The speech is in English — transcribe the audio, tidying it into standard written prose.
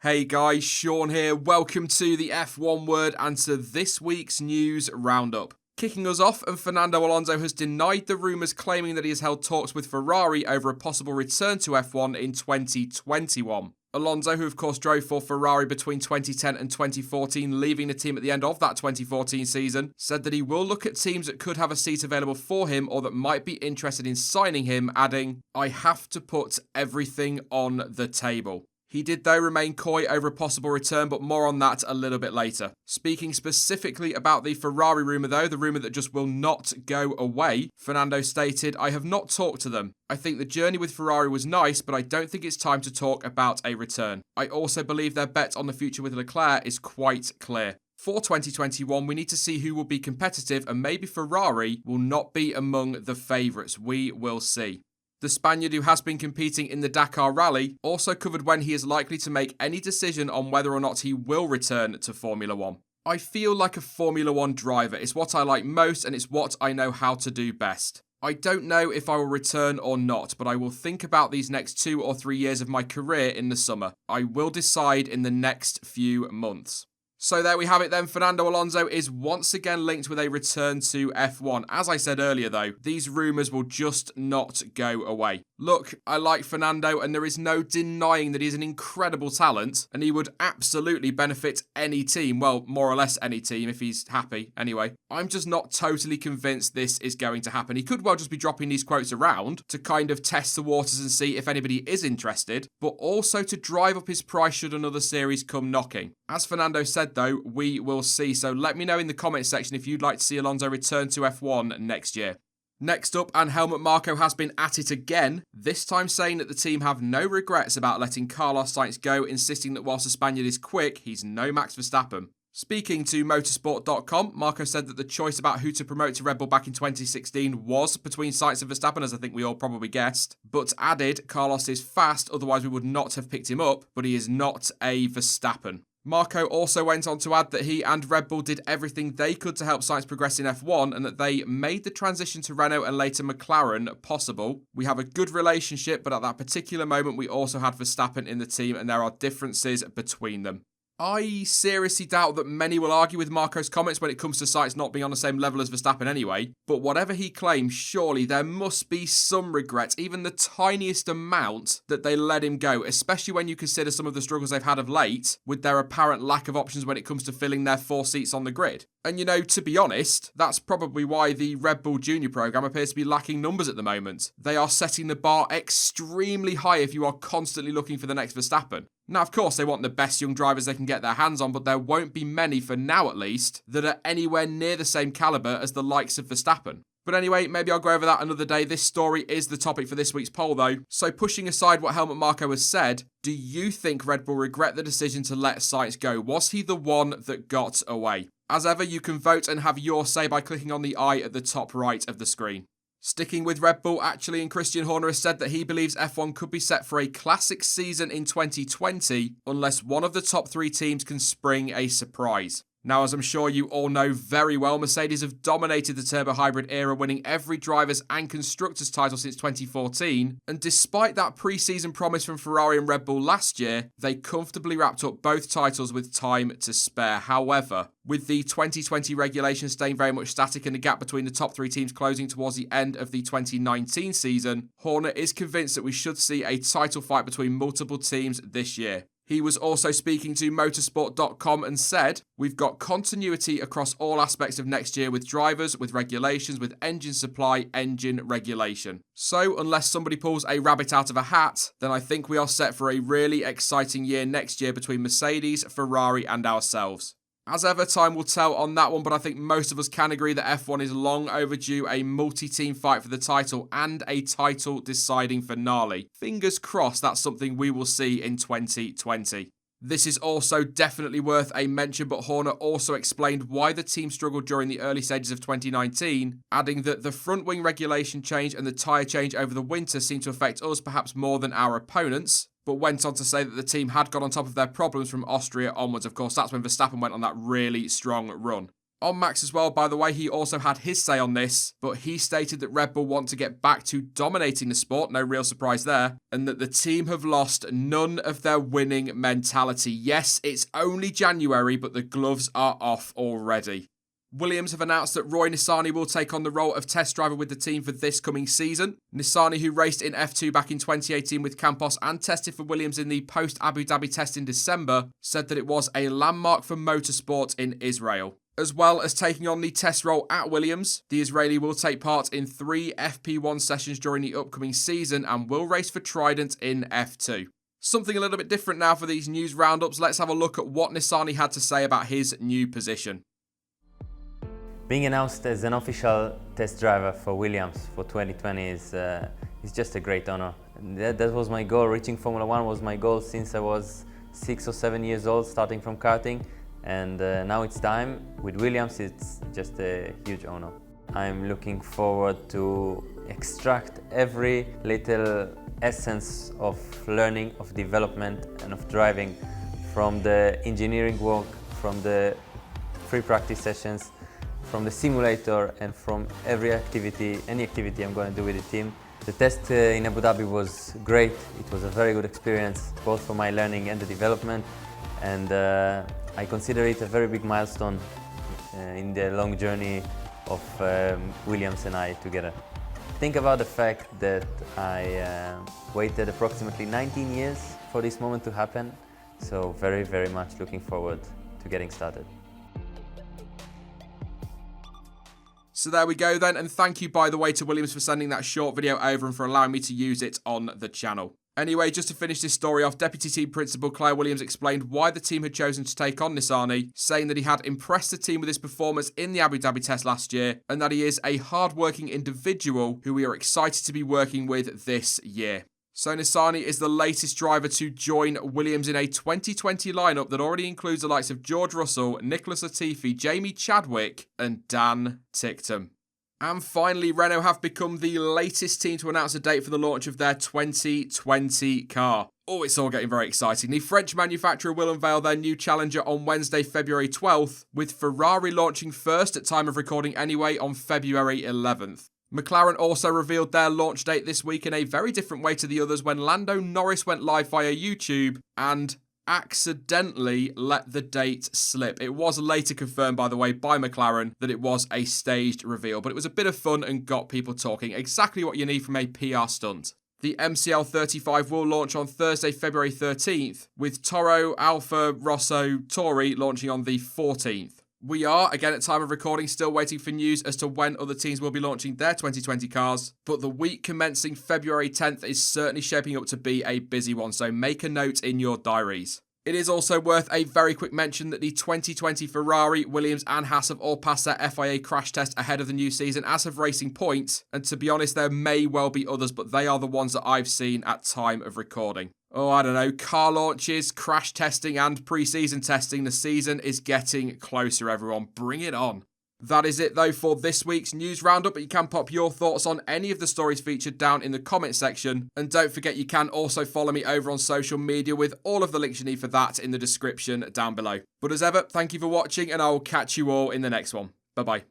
Hey guys, Sean here. Welcome to the F1 Word and to this week's news roundup. Kicking us off, and Fernando Alonso has denied the rumours claiming that he has held talks with Ferrari over a possible return to F1 in 2021. Alonso, who of course drove for Ferrari between 2010 and 2014, leaving the team at the end of that 2014 season, said that he will look at teams that could have a seat available for him or that might be interested in signing him, adding, "I have to put everything on the table." He did, though, remain coy over a possible return, but more on that a little bit later. Speaking specifically about the Ferrari rumour, though, the rumour that just will not go away, Fernando stated, "I have not talked to them. I think the journey with Ferrari was nice, but I don't think it's time to talk about a return. I also believe their bet on the future with Leclerc is quite clear. For 2021, we need to see who will be competitive, and maybe Ferrari will not be among the favourites. We will see." The Spaniard, who has been competing in the Dakar Rally, also covered when he is likely to make any decision on whether or not he will return to Formula 1. "I feel like a Formula 1 driver. It's what I like most and it's what I know how to do best. I don't know if I will return or not, but I will think about these next 2 or 3 years of my career in the summer. I will decide in the next few months." So there we have it then. Fernando Alonso is once again linked with a return to F1. As I said earlier though, these rumours will just not go away. Look, I like Fernando and there is no denying that he's an incredible talent and he would absolutely benefit any team. Well, more or less any team if he's happy anyway. I'm just not totally convinced this is going to happen. He could well just be dropping these quotes around to kind of test the waters and see if anybody is interested, but also to drive up his price should another series come knocking. As Fernando said though, we will see. So let me know in the comment section if you'd like to see Alonso return to F1 next year. Next up, and Helmut Marko has been at it again, this time saying that the team have no regrets about letting Carlos Sainz go, insisting that whilst the Spaniard is quick, he's no Max Verstappen. Speaking to motorsport.com, Marko said that the choice about who to promote to Red Bull back in 2016 was between Sainz and Verstappen, as I think we all probably guessed, but added Carlos is fast, otherwise we would not have picked him up, but he is not a Verstappen. Marko also went on to add that he and Red Bull did everything they could to help Sainz progress in F1 and that they made the transition to Renault and later McLaren possible. "We have a good relationship, but at that particular moment we also had Verstappen in the team and there are differences between them." I seriously doubt that many will argue with Marko's comments when it comes to Sainz not being on the same level as Verstappen anyway, but whatever he claims, surely there must be some regret, even the tiniest amount, that they let him go, especially when you consider some of the struggles they've had of late with their apparent lack of options when it comes to filling their 4 seats on the grid. And you know, to be honest, that's probably why the Red Bull Junior program appears to be lacking numbers at the moment. They are setting the bar extremely high if you are constantly looking for the next Verstappen. Now, of course, they want the best young drivers they can get their hands on, but there won't be many, for now at least, that are anywhere near the same calibre as the likes of Verstappen. But anyway, maybe I'll go over that another day. This story is the topic for this week's poll though. So pushing aside what Helmut Marko has said, do you think Red Bull regret the decision to let Sainz go? Was he the one that got away? As ever, you can vote and have your say by clicking on the I at the top right of the screen. Sticking with Red Bull, actually, and Christian Horner has said that he believes F1 could be set for a classic season in 2020 unless one of the top 3 teams can spring a surprise. Now, as I'm sure you all know very well, Mercedes have dominated the turbo hybrid era, winning every drivers' and constructors' title since 2014, and despite that pre-season promise from Ferrari and Red Bull last year, they comfortably wrapped up both titles with time to spare. However, with the 2020 regulation staying very much static and the gap between the top 3 teams closing towards the end of the 2019 season, Horner is convinced that we should see a title fight between multiple teams this year. He was also speaking to motorsport.com and said, "We've got continuity across all aspects of next year with drivers, with regulations, with engine supply, engine regulation. So unless somebody pulls a rabbit out of a hat, then I think we are set for a really exciting year next year between Mercedes, Ferrari and ourselves." As ever, time will tell on that one, but I think most of us can agree that F1 is long overdue a multi-team fight for the title and a title-deciding finale. Fingers crossed that's something we will see in 2020. This is also definitely worth a mention, but Horner also explained why the team struggled during the early stages of 2019, adding that the front wing regulation change and the tyre change over the winter seemed to affect us perhaps more than our opponents, but went on to say that the team had got on top of their problems from Austria onwards. Of course, that's when Verstappen went on that really strong run. On Max as well, by the way, he also had his say on this, but he stated that Red Bull want to get back to dominating the sport, no real surprise there, and that the team have lost none of their winning mentality. Yes, it's only January, but the gloves are off already. Williams have announced that Roy Nissany will take on the role of test driver with the team for this coming season. Nissany, who raced in F2 back in 2018 with Campos and tested for Williams in the post-Abu Dhabi test in December, said that it was a landmark for motorsport in Israel. As well as taking on the test role at Williams, the Israeli will take part in 3 FP1 sessions during the upcoming season and will race for Trident in F2. Something a little bit different now for these news roundups. Let's have a look at what Nissany had to say about his new position. Being announced as an official test driver for Williams for 2020 is just a great honor. That was my goal. Reaching Formula 1 was my goal since I was 6 or 7 years old, starting from karting. And now it's time. With Williams, it's just a huge honor. I'm looking forward to extract every little essence of learning, of development and of driving from the engineering work, from the free practice sessions, from the simulator and from any activity I'm going to do with the team. The test in Abu Dhabi was great. It was a very good experience, both for my learning and the development. And I consider it a very big milestone in the long journey of Williams and I together. Think about the fact that I waited approximately 19 years for this moment to happen. So very, very much looking forward to getting started. So there we go then, and thank you, by the way, to Williams for sending that short video over and for allowing me to use it on the channel. Anyway, just to finish this story off, Deputy Team Principal Claire Williams explained why the team had chosen to take on Nissany, saying that he had impressed the team with his performance in the Abu Dhabi test last year, and that he is a hard-working individual who we are excited to be working with this year. So Nissany is the latest driver to join Williams in a 2020 lineup that already includes the likes of George Russell, Nicholas Latifi, Jamie Chadwick and Dan Ticktum. And finally, Renault have become the latest team to announce a date for the launch of their 2020 car. Oh, it's all getting very exciting. The French manufacturer will unveil their new challenger on Wednesday, February 12th, with Ferrari launching first at time of recording anyway on February 11th. McLaren also revealed their launch date this week in a very different way to the others when Lando Norris went live via YouTube and accidentally let the date slip. It was later confirmed, by the way, by McLaren that it was a staged reveal, but it was a bit of fun and got people talking. Exactly what you need from a PR stunt. The MCL 35 will launch on Thursday, February 13th, with Toro, Alfa, Rosso, Tauri launching on the 14th. We are, again at time of recording, still waiting for news as to when other teams will be launching their 2020 cars, but the week commencing February 10th is certainly shaping up to be a busy one, so make a note in your diaries. It is also worth a very quick mention that the 2020 Ferrari, Williams and Haas have all passed their FIA crash test ahead of the new season, as have Racing Point, and to be honest, there may well be others, but they are the ones that I've seen at time of recording. Oh, I don't know, car launches, crash testing and pre-season testing. The season is getting closer, everyone. Bring it on. That is it, though, for this week's news roundup, but you can pop your thoughts on any of the stories featured down in the comment section. And don't forget, you can also follow me over on social media with all of the links you need for that in the description down below. But as ever, thank you for watching, and I will catch you all in the next one. Bye-bye.